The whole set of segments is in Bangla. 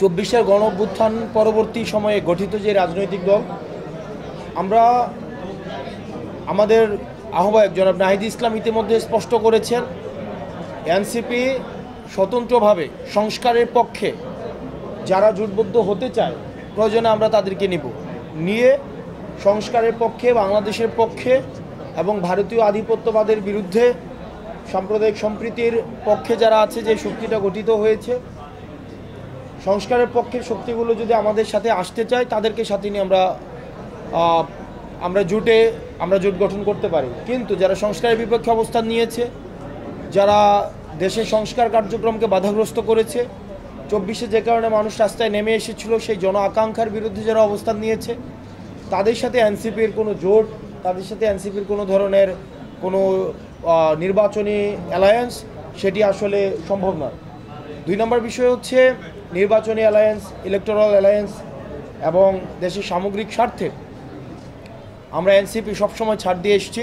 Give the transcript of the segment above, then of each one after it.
চব্বিশের গণ অভ্যুত্থান পরবর্তী সময়ে গঠিত যে রাজনৈতিক দল, আমরা আমাদের আহ্বায়ক জনাব নাহিদ ইসলাম ইতিমধ্যে স্পষ্ট করেছেন, এনসিপি স্বতন্ত্রভাবে সংস্কারের পক্ষে যারা জোটবদ্ধ হতে চায় প্রয়োজনে আমরা তাদেরকে নিয়ে সংস্কারের পক্ষে, বাংলাদেশের পক্ষে এবং ভারতীয় আধিপত্যবাদের বিরুদ্ধে সাম্প্রদায়িক সম্প্রীতির পক্ষে যারা আছে, যে শক্তিটা গঠিত হয়েছে, সংস্কারের পক্ষের শক্তিগুলো যদি আমাদের সাথে আসতে চায় তাদেরকে সাথে নিয়ে আমরা জোট গঠন করতে পারি। কিন্তু যারা সংস্কারের বিপক্ষে অবস্থান নিয়েছে, যারা দেশের সংস্কার কার্যক্রমকে বাধাগ্রস্ত করেছে, 24-এ যে কারণে মানুষ রাস্তায় নেমে এসেছিল, সেই জন আকাঙ্ক্ষার বিরুদ্ধে যারা অবস্থান নিয়েছে, তাদের সাথে এনসিপির কোনো জোট, তাদের সাথে এনসিপির কোনো ধরনের কোনো নির্বাচনী অ্যালায়েন্স, সেটি আসলে সম্ভব নয়। 2 নম্বর বিষয় হচ্ছে নির্বাচনী অ্যালায়েন্স, ইলেকটোরাল অ্যালায়েন্স এবং দেশের সামগ্রিক স্বার্থে আমরা এনসিপি সবসময় ছাড় দিয়ে এসেছি,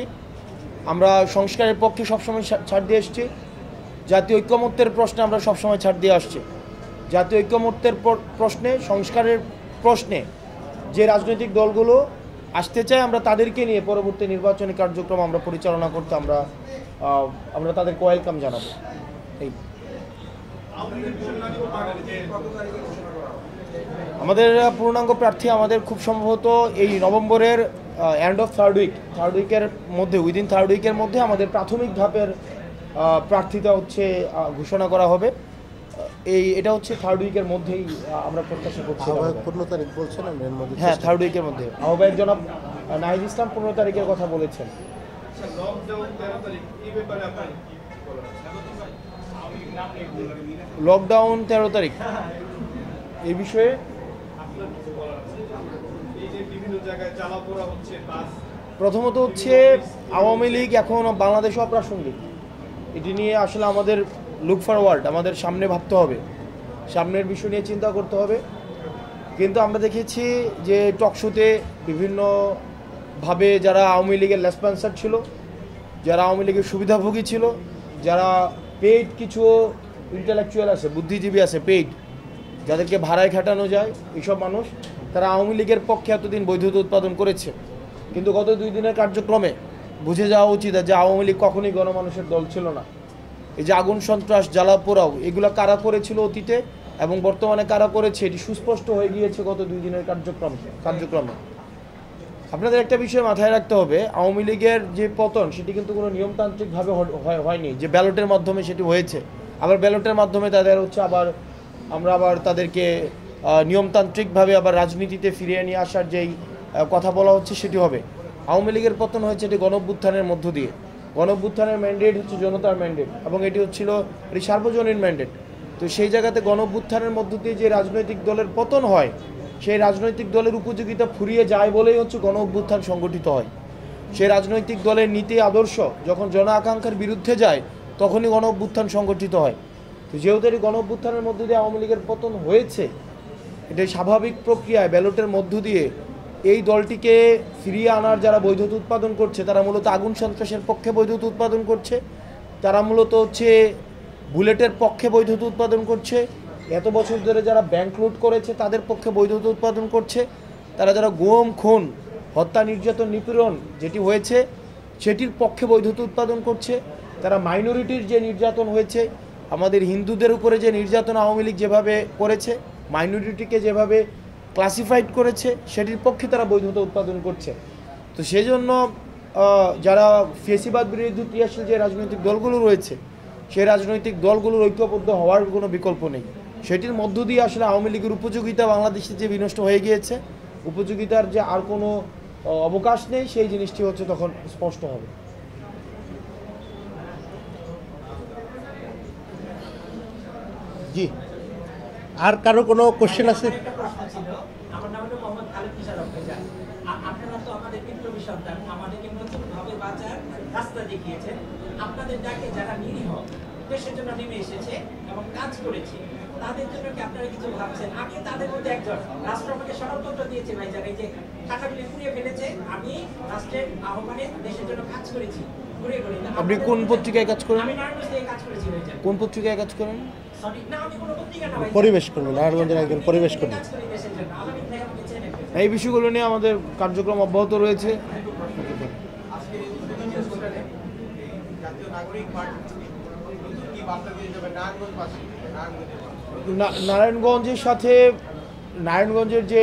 আমরা সংস্কারের পক্ষে সবসময় ছাড় দিয়ে এসেছি, জাতীয় ঐক্যমত্যের প্রশ্নে আমরা সবসময় ছাড় দিয়ে আসছি। জাতীয় ঐক্যমত্যের প্রশ্নে, সংস্কারের প্রশ্নে যে রাজনৈতিক দলগুলো আসতে চায়, আমরা তাদেরকে নিয়ে পরবর্তী নির্বাচনী কার্যক্রম আমরা পরিচালনা করতে আমরা তাদেরকে ওয়েলকাম জানাবো। এই আমাদের পূর্ণাঙ্গ প্রার্থী আমাদের খুব সম্ভবত এই নভেম্বরের এন্ড অফ থার্ড উইকের মধ্যে, উইদিন থার্ড উইকের মধ্যে আমাদের প্রাথমিক ধাপের প্রার্থীতা হচ্ছে ঘোষণা করা হবে। এটা হচ্ছে থার্ড উইকের মধ্যেই আমরা প্রত্যাশা করছি। 15 তারিখ বলছেন? হ্যাঁ, থার্ড উইকের মধ্যে আহ্বায়ক জনাব নাহিদ ইসলাম 15 তারিখের কথা বলেছেন। লকডাউন 13 তারিখ এই বিষয়ে প্রথমত হচ্ছে আওয়ামী লীগ এখন বাংলাদেশ অপ্রাসঙ্গিক। এটি নিয়ে আসলে আমাদের লুক ফরওয়ার্ড, আমাদের সামনে ভাবতে হবে, সামনের বিষয় নিয়ে চিন্তা করতে হবে। কিন্তু আমরা দেখেছি যে টকশোতে বিভিন্নভাবে যারা আওয়ামী লীগের লেসপন্সার ছিল, যারা আওয়ামী লীগের সুবিধাভোগী ছিল, যারা পেইড কিছু ইন্টেলেকচুয়াল আছে, বুদ্ধিজীবী আছে পেইড, যাদেরকে ভাড়ায় খাটানো যায়, এইসব মানুষ তারা আওয়ামী লীগের পক্ষে এতদিন বৈধতা উৎপাদন করেছে। কিন্তু গত 2 দিনের কার্যক্রমে বুঝে যাওয়া উচিত যে আওয়ামী লীগ কখনোই গণমানুষের দল ছিল না। এই যে আগুন, সন্ত্রাস, জ্বালা পোড়াও, এগুলো কারা করেছিল অতীতে এবং বর্তমানে কারা করেছে, এটি সুস্পষ্ট হয়ে গিয়েছে গত 2 দিনের কার্যক্রমে। আপনাদের একটা বিষয় মাথায় রাখতে হবে, আওয়ামী লীগের যে পতন সেটি কিন্তু কোনো নিয়মতান্ত্রিকভাবে হয়নি, যে ব্যালটের মাধ্যমে সেটি হয়েছে। আবার ব্যালটের মাধ্যমে তাদের হচ্ছে আমরা আবার তাদেরকে নিয়মতান্ত্রিকভাবে আবার রাজনীতিতে ফিরিয়ে নিয়ে আসার যেই কথা বলা হচ্ছে সেটি হবে। আওয়ামী লীগের পতন হয়েছে এটি গণঅভ্যুত্থানের মধ্য দিয়ে। গণঅভ্যুত্থানের ম্যান্ডেট হচ্ছে জনতার ম্যান্ডেট এবং এটি হচ্ছিল এটি সার্বজনীন ম্যান্ডেট। তো সেই জায়গাতে গণঅভ্যুত্থানের মধ্য দিয়ে যে রাজনৈতিক দলের পতন হয়, সেই রাজনৈতিক দলের উপযোগিতা ফুরিয়ে যায় বলেই হচ্ছে গণঅভ্যুত্থান সংগঠিত হয়। সেই রাজনৈতিক দলের নীতি আদর্শ যখন জন আকাঙ্ক্ষার বিরুদ্ধে যায়, তখনই গণঅভ্যুত্থান সংগঠিত হয়। তো যেহেতু এই গণঅভ্যুত্থানের মধ্য দিয়ে আওয়ামী লীগের পতন হয়েছে, এটা স্বাভাবিক প্রক্রিয়ায় ব্যালটের মধ্য দিয়ে এই দলটিকে ফিরিয়ে আনার যারা বৈধতা উৎপাদন করছে, তারা মূলত আগুন সন্ত্রাসের পক্ষে বৈধতা উৎপাদন করছে, তারা মূলত হচ্ছে বুলেটের পক্ষে বৈধতা উৎপাদন করছে, এত বছর ধরে যারা ব্যাংক লুট করেছে তাদের পক্ষে বৈধতা উৎপাদন করছে, তারা যারা গুম, খুন, হত্যা, নির্যাতন, নিপীড়ন যেটি হয়েছে সেটির পক্ষে বৈধতা উৎপাদন করছে, তারা মাইনরিটির যে নির্যাতন হয়েছে, আমাদের হিন্দুদের উপরে যে নির্যাতন আওয়ামী লীগ যেভাবে করেছে, মাইনরিটিকে যেভাবে ক্লাসিফাইড করেছে, সেটির পক্ষে তারা বৈধতা উৎপাদন করছে। তো সেই জন্য যারা ফেসিবাদ বিরোধী ক্রিয়াশীল যে রাজনৈতিক দলগুলো রয়েছে, সেই রাজনৈতিক দলগুলোর ঐক্যবদ্ধ হওয়ার কোনো বিকল্প নেই। সেটির মধ্য দিয়ে আসলে আওয়ামী লীগের উপযোগিতা বাংলাদেশে যে বিনষ্ট হয়ে গিয়েছে, উপযোগিতার যে আর কোনো অবকাশ নেই, সেই জিনিসটি হচ্ছে তখন স্পষ্ট হবে। জি, আর কারো কোনো কোশ্চেন আছে? আমার নাম হলো মোহাম্মদ খালেদ কিশোর। আপনারা তো আমাদের বিপ্লবী সন্তান, আমাদেরকে নতুনভাবে বাঁচার রাস্তা দেখিয়েছেন। আপনাদের ডাকে যারা নিরীহ দেশের জন্য নেমে এসেছে এবং কাজ করেছে, তাদের জন্য কি আপনারা কিছু ভাবছেন? আমি তাদের মধ্যে একজন। রাষ্ট্র আমাকে সনদপত্র দিয়েছে ভাই, যারা এই যে টাকা বিলে পুড়িয়ে ফেলেছে, আমি রাষ্ট্রের আহ্বানে দেশের জন্য কাজ করেছি। আপনি কোন পত্রিকায় কাজ করেন? আমি নারায়ণগঞ্জ থেকে কাজ করেছি ভাই। কোন পত্রিকায় কাজ করেন? সরি না আমি কোনো পত্রিকা না ভাই পরিবেশ কর্মী, নারায়ণগঞ্জের একজন পরিবেশ কর্মী। কাজ করি দেশের জন্য আওয়ামী লীগ আমাকে চেনে এই বিষয়গুলো নিয়ে আমাদের কার্যক্রম অব্যাহত রয়েছে। নারায়ণগঞ্জের সাথে নারায়ণগঞ্জের যে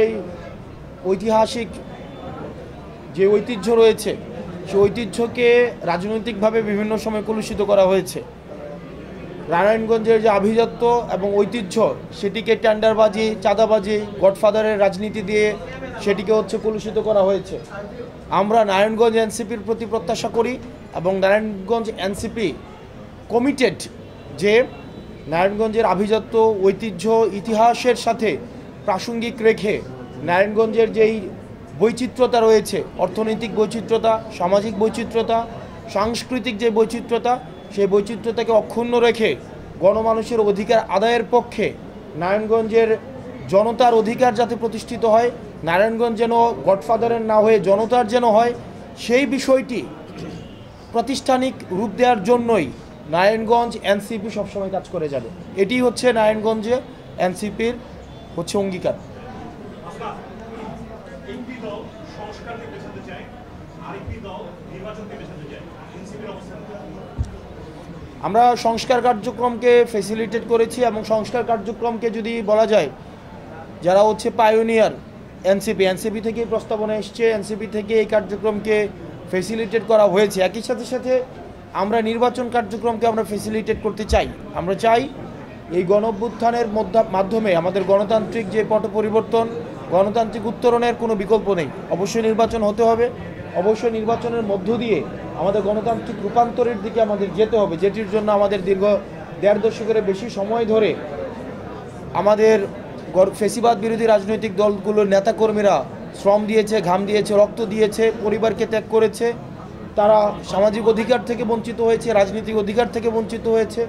ঐতিহাসিক যে ঐতিহ্য রয়েছে সেই ঐতিহ্যকে রাজনৈতিকভাবে বিভিন্ন সময় কলুষিত করা হয়েছে। নারায়ণগঞ্জের যে আভিজাত্য এবং ঐতিহ্য সেটিকে টেন্ডারবাজি, চাঁদাবাজি, গডফাদারের রাজনীতি দিয়ে সেটিকে কলুষিত করা হয়েছে। আমরা নারায়ণগঞ্জ এনসিপির প্রতি প্রত্যাশা করি এবং নারায়ণগঞ্জ এনসিপি কমিটেড যে নারায়ণগঞ্জের আভিজাত্য, ঐতিহ্য, ইতিহাসের সাথে প্রাসঙ্গিক রেখে নারায়ণগঞ্জের যেই বৈচিত্র্যতা রয়েছে, অর্থনৈতিক বৈচিত্র্যতা, সামাজিক বৈচিত্র্যতা, সাংস্কৃতিক যে বৈচিত্র্যতা, সেই বৈচিত্র্যতাকে অক্ষুণ্ণ রেখে গণমানুষের অধিকার আদায়ের পক্ষে নারায়ণগঞ্জের জনতার অধিকার যাতে প্রতিষ্ঠিত হয়, নারায়ণগঞ্জ যেন গডফাদারের না হয়ে জনতার যেন হয়, সেই বিষয়টি প্রাতিষ্ঠানিক রূপ দেওয়ার জন্যই নারায়ণগঞ্জ এনসিপি সবসময় কাজ করে যাবে। এটি নারায়ণগঞ্জে এনসিপির অঙ্গীকার। একটি দল সংস্কারকে পেছাতে চায়, আরেকটি দল নির্বাচনকে পেছাতে চায়। এনসিপির অবস্থান আমরা সংস্কার কার্যক্রমকে ফেসিলিটেট করেছি এবং সংস্কার কার্যক্রমকে যদি বলা যায় যারা পায়োনিয়ার এনসিপি থেকেই প্রস্তাবনা এসছে, এনসিপি থেকে এই কার্যক্রমকে ফেসিলিটেট করা হয়েছে। একই সাথে আমরা নির্বাচন কার্যক্রমকে আমরা ফেসিলিটেট করতে চাই। আমরা চাই এই গণঅভ্যুত্থানের মাধ্যমে আমাদের গণতান্ত্রিক যে পট পরিবর্তন, গণতান্ত্রিক উত্তরণের কোনো বিকল্প নেই। অবশ্যই নির্বাচন হতে হবে, অবশ্যই নির্বাচনের মধ্য দিয়ে আমাদের গণতান্ত্রিক রূপান্তরের দিকে আমাদের যেতে হবে, যেটির জন্য আমাদের দীর্ঘ 1.5 দশকের বেশি সময় ধরে আমাদের ফেসিবাদ বিরোধী রাজনৈতিক দলগুলোর নেতাকর্মীরা শ্রম দিয়েছে, ঘাম দিয়েছে, রক্ত দিয়েছে, পরিবারকে ত্যাগ করেছে। তারা সামাজিক অধিকার থেকে বঞ্চিত হয়েছে, রাজনৈতিক অধিকার থেকে বঞ্চিত হয়েছে,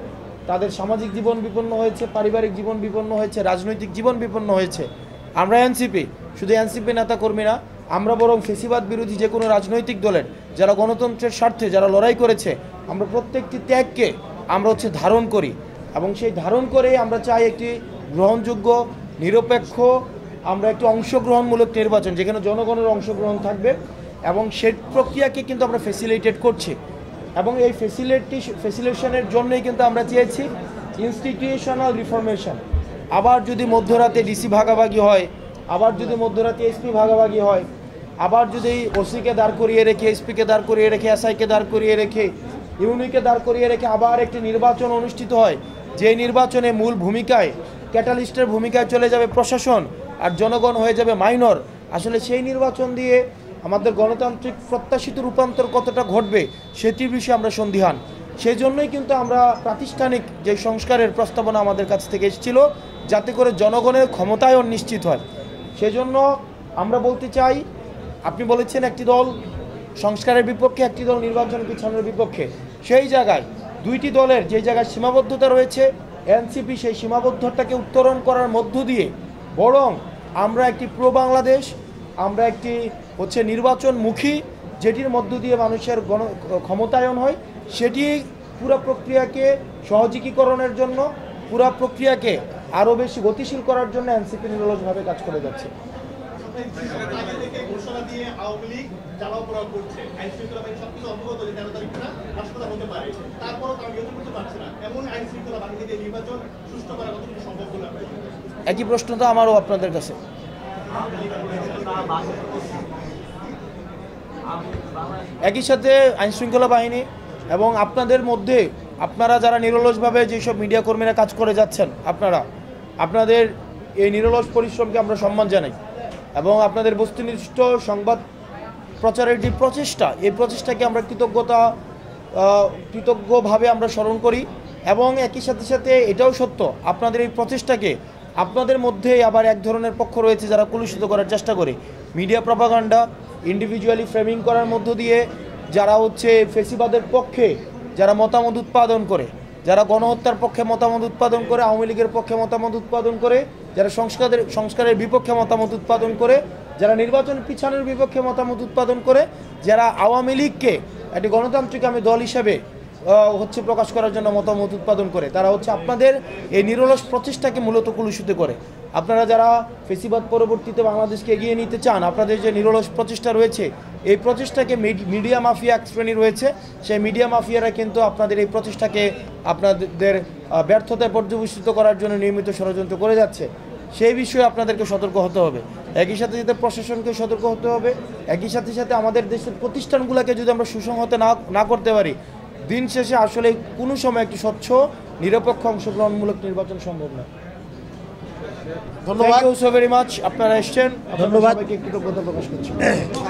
তাদের সামাজিক জীবন বিপন্ন হয়েছে, পারিবারিক জীবন বিপন্ন হয়েছে, রাজনৈতিক জীবন বিপন্ন হয়েছে। আমরা এনসিপি, শুধু এনসিপি নেতাকর্মী না, আমরা বরং ফেসিবাদ বিরোধী যে কোনো রাজনৈতিক দলের যারা গণতন্ত্রের স্বার্থে যারা লড়াই করেছে, আমরা প্রত্যেকটি ত্যাগকে আমরা ধারণ করি এবং সেই ধারণ করে আমরা চাই একটি গ্রহণযোগ্য, নিরপেক্ষ, আমরা একটি অংশগ্রহণমূলক নির্বাচন যেখানে জনগণের অংশগ্রহণ থাকবে এবং সেই প্রক্রিয়াকে কিন্তু আমরা ফেসিলিটেট করছি। এবং এই ফেসিলিটেশনের জন্যই কিন্তু আমরা চেয়েছি ইনস্টিটিউশনাল রিফরমেশন। আবার যদি মধ্যরাতে ডিসি ভাগাভাগি হয়, আবার যদি মধ্যরাতে এসপি ভাগাভাগি হয়, আবার যদি ওসিকে দাঁড় করিয়ে রেখে, এসপিকে দাঁড় করিয়ে রেখে, এসআইকে দাঁড় করিয়ে রেখে, ইউনিকে দাঁড় করিয়ে রেখে আবার একটি নির্বাচন অনুষ্ঠিত হয়, যে নির্বাচনে মূল ভূমিকায় ক্যাটালিস্টের ভূমিকায় চলে যাবে প্রশাসন আর জনগণ হয়ে যাবে মাইনর, আসলে সেই নির্বাচন দিয়ে আমাদের গণতান্ত্রিক প্রত্যাশিত রূপান্তর কতটা ঘটবে সেটির বিষয়ে আমরা সন্দিহান। সেই জন্যই কিন্তু আমরা প্রাতিষ্ঠানিক যে সংস্কারের প্রস্তাবনা আমাদের কাছ থেকে এসেছিল, যাতে করে জনগণের ক্ষমতায়ন নিশ্চিত হয়। সেজন্য আমরা বলতে চাই, আপনি বলেছেন একটি দল সংস্কারের বিপক্ষে, একটি দল নির্বাচন পিছানোর বিপক্ষে। সেই জায়গায় দুইটি দলের যে জায়গায় সীমাবদ্ধতা রয়েছে, এনসিপি সেই সীমাবদ্ধতাকে উত্তরণ করার মধ্য দিয়ে বরং আমরা একটি প্রো বাংলাদেশ, আমরা একটি নির্বাচনমুখী, যেটির মধ্য দিয়ে মানুষের ক্ষমতায়ন হয়, সেটি পুরো প্রক্রিয়াকে সহযোগীকরণের জন্য, পুরো প্রক্রিয়াকে আরও বেশি গতিশীল করার জন্য এনসিপি নিরলসভাবে কাজ করে যাচ্ছে। ঘোষণা দিয়ে আওয়ামী লীগ জ্বালাও পোড়াও করছে, আইন শৃঙ্খলা বাহিনী সবকিছু অবগত যে 13 তারিখটা হাসপাতাল হতে পারে, তারপরও তারা নিয়ন্ত্রণ করতে পারছে না। এমন আইন শৃঙ্খলা বাহিনী দিয়ে নির্বাচন সুষ্ঠু করা কতটুকু সম্ভব বলে আপনার? একই প্রশ্ন তো আমারও আপনাদের কাছে। একই সাথে আইন শৃঙ্খলা বাহিনী এবং আপনাদের মধ্যে আপনারা যারা নিরলসভাবে যেসব মিডিয়া কর্মীরা কাজ করে যাচ্ছেন, আপনাদের এই নিরলস পরিশ্রমকে আমরা সম্মান জানাই এবং আপনাদের বস্তুনিষ্ঠ সংবাদ প্রচারের যে প্রচেষ্টা, এই প্রচেষ্টাকে আমরা কৃতজ্ঞভাবে আমরা স্মরণ করি। এবং একই সাথে এটাও সত্য, আপনাদের এই প্রচেষ্টাকে আপনাদের মধ্যে আবার এক ধরনের পক্ষ রয়েছে যারা কলুষিত করার চেষ্টা করে, মিডিয়া প্রপাগান্ডা, ইন্ডিভিজুয়ালি ফ্রেমিং করার মধ্য দিয়ে যারা ফেসিবাদের পক্ষে যারা মতামত উৎপাদন করে, যারা গণহত্যার পক্ষে মতামত উৎপাদন করে, আওয়ামী লীগের পক্ষে মতামত উৎপাদন করে, যারা সংস্কারের বিপক্ষে মতামত উৎপাদন করে, যারা নির্বাচন পিছানোর বিপক্ষে মতামত উৎপাদন করে, যারা আওয়ামী লীগকে একটি গণতান্ত্রিক দল হিসেবে হচ্ছে প্রকাশ করার জন্য মতামত উৎপাদন করে, তারা হচ্ছে আপনাদের এই নিরলস প্রচেষ্টাকে মূলত কলুষিত করে। আপনারা যারা ফেসিবাদ পরবর্তীতে বাংলাদেশকে এগিয়ে নিতে চান, আপনাদের যে নিরলস প্রচেষ্টা রয়েছে, এই প্রচেষ্টাকে মিডিয়া মাফিয়া এক শ্রেণী রয়েছে, সেই মিডিয়া মাফিয়ারা কিন্তু আপনাদের এই প্রচেষ্টাকে আপনাদের ব্যর্থতায় পর্যবেসিত করার জন্য নিয়মিত ষড়যন্ত্র করে যাচ্ছে। সেই বিষয়ে আপনাদেরকে সতর্ক হতে হবে। একই সাথে সাথে প্রশাসনকে সতর্ক হতে হবে। একই সাথে সাথে আমাদের দেশের প্রতিষ্ঠানগুলোকে যদি আমরা সুসংহত না করতে পারি, দিন শেষে আসলে কোনো সময় একটি স্বচ্ছ নিরপেক্ষ অংশগ্রহণমূলক নির্বাচন সম্ভব না। ধন্যবাদ। Thank you so very much. আপনারা এসছেন, ধন্যবাদ। সবাইকে কৃতজ্ঞতা প্রকাশ করছি।